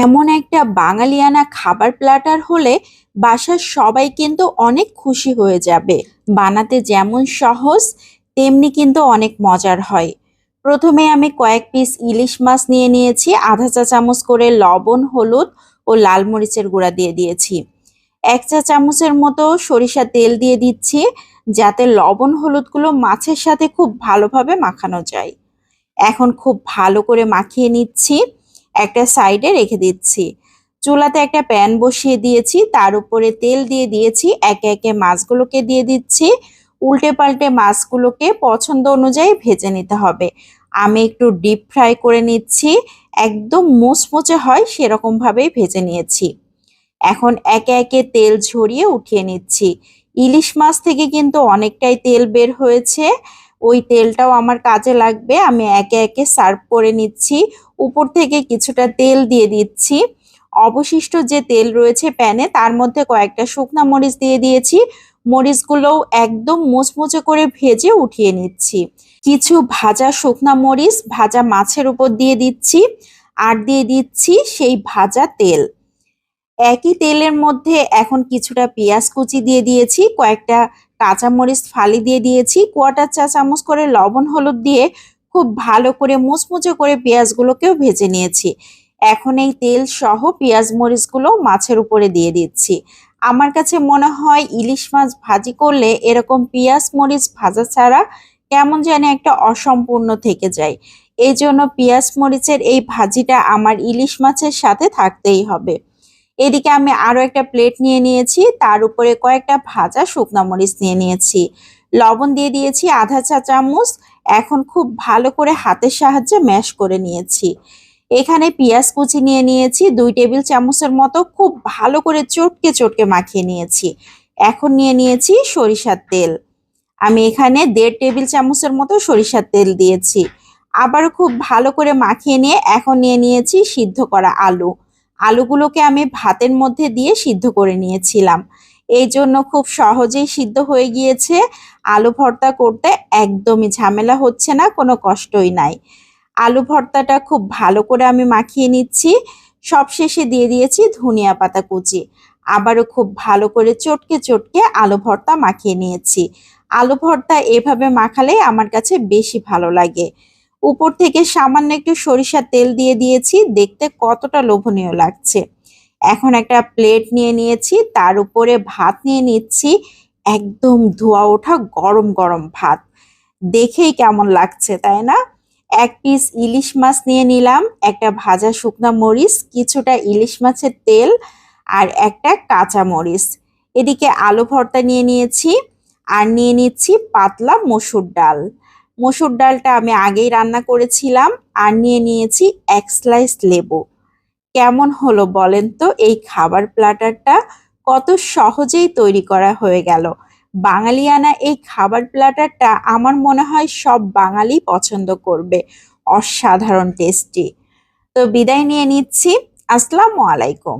এমন একটা বাঙালিয়ানা খাবার প্ল্যাটার হলে বাসার সবাই কিন্তু অনেক খুশি হয়ে যাবে। বানাতে যেমন সহজ তেমনি কিন্তু অনেক মজার হয়। প্রথমে আমি কয়েক পিস ইলিশ মাছ নিয়ে নিয়েছি, আধা চা চামচ করে লবণ, হলুদ ও লাল মরিচের গুঁড়া দিয়ে দিয়েছি। 1 চা চামচের মতো সরিষার তেল দিয়ে দিচ্ছি, যাতে লবণ হলুদগুলো মাছের সাথে খুব ভালোভাবে মাখানো যায়। এখন খুব ভালো করে মাখিয়ে নিচ্ছি, একটা সাইডে রেখে দিচ্ছি। চুলাতে একটা প্যান বসিয়ে দিয়েছি, তার উপরে তেল দিয়ে দিয়েছি, একে একে মাছগুলোকে দিয়ে দিচ্ছি। উল্টে পাল্টে মাছগুলোকে পছন্দ অনুযায়ী ভেজে নিতে হবে। আমি একটু ডিপ ফ্রাই করে নিচ্ছি, একদম মুচমুচে হয় সেরকম ভাবেই ভেজে নিয়েছি। এখন একে একে তেল ঝরিয়ে উঠিয়ে নিচ্ছি। ইলিশ মাছ থেকে কিন্তু অনেকটাই তেল বের হয়েছে, ওই তেলটাও আমার কাজে লাগবে। আমি একে একে সার্ভ করে নিচ্ছি, উপর থেকে কিছুটা তেল দিয়ে দিচ্ছি। অবশিষ্ট যে তেল রয়েছে প্যানে, তার মধ্যে কয়েকটা শুকনা মরিচ দিয়ে দিয়েছি। মরিচগুলোও একদম মুচমুচে করে ভেজে উঠিয়ে নিচ্ছি। কিছু ভাজা শুকনা মরিচ ভাজা মাছের উপর দিয়ে দিচ্ছি, আর দিয়ে দিচ্ছি সেই ভাজা তেল। একই তেলের মধ্যে এখন কিছুটা পেঁয়াজ কুচি দিয়ে দিয়েছি, কয়েকটা কাঁচামরিচ ফালি দিয়ে দিয়েছি, 1/4 চা চামচ করে লবণ হলুদ দিয়ে খুব ভালো করে মুচমুচে করে পেঁয়াজগুলোকেও ভেজে নিয়েছি। এখন এই তেল সহ পেঁয়াজ মরিচগুলো মাছের উপরে দিয়ে দিচ্ছি। আমার কাছে মনে হয় ইলিশ মাছ ভাজি করলে এরকম পেঁয়াজ মরিচ ভাজা ছাড়া কেমন যেন একটা অসম্পূর্ণ থেকে যায়। এই জন্য পেঁয়াজ মরিচের এই ভাজিটা আমার ইলিশ মাছের সাথে থাকতেই হবে। এদিকে আমি আরো একটা প্লেট নিয়ে নিয়েছি, তার উপরে কয়েকটা ভাজা শুকনা মরিচ নিয়ে নিয়েছি। লবণ দিয়ে দিয়েছি আধা চা চামচ। এখন খুব ভালো করে হাতের সাহায্যে ম্যাশ করে নিয়েছি। এখানে পেঁয়াজ কুচি নিয়ে নিয়েছি 2 টেবিল চামচের মতো, খুব ভালো করে চটকে চটকে মাখিয়ে নিয়েছি। এখন নিয়ে নিয়েছি সরিষার তেল। আমি এখানে 1.5 টেবিল চামচের মতো সরিষার তেল দিয়েছি। আবারও খুব ভালো করে মাখিয়ে নিয়ে এখন নিয়ে নিয়েছি সিদ্ধ করা আলু। আলুগুলোকে আমি ভাতের মধ্যে দিয়ে সিদ্ধ করে নিয়েছিলাম, এই জন্য খুব সহজেই সিদ্ধ হয়ে গিয়েছে। আলু ভর্তা করতে একদমই ঝামেলা হচ্ছে না, কোনো কষ্টই নাই। আলু ভর্তাটা খুব ভালো করে আমি মাখিয়ে নিচ্ছি। সবশেষে দিয়ে দিয়েছি ধনিয়া পাতা কুচি। আবারও খুব ভালো করে চটকে চটকে আলু ভর্তা মাখিয়ে নিয়েছি। আলু ভর্তা এভাবে মাখালে আমার কাছে বেশি ভালো লাগে। উপর থেকে সামান্য একটু সরিষার তেল দিয়ে দিয়েছি, দেখতে কতটা লোভনীয় লাগছে। এখন একটা প্লেট নিয়ে নিয়েছি, তার উপরে ভাত নিয়ে নিচ্ছি, একদম ধোয়া ওঠা গরম গরম ভাত। দেখেই কেমন লাগছে তাই না? 1 পিস ইলিশ মাছ নিয়ে নিলাম, একটা ভাজা শুকনা মরিচ, কিছুটা ইলিশ মাছের তেল, আর একটা কাঁচা মরিচ। এদিকে আলু ভর্তা নিয়ে নিয়েছি, আর নিয়ে নিচ্ছি পাতলা মসুর ডাল। মসুর ডালটা আমি আগেই রান্না করেছিলাম। আর নিয়ে নিয়েছি 1 স্লাইস লেবু। কেমন হলো বলেন তো এই খাবার প্ল্যাটারটা? কত সহজেই তৈরি করা হয়ে গেল। বাঙালিয়ানা এই খাবার প্ল্যাটারটা আমার মনে হয় সব বাঙালি পছন্দ করবে। অসাধারণ টেস্টি। তো বিদায় নিয়ে নিচ্ছি। আসসালামু আলাইকুম।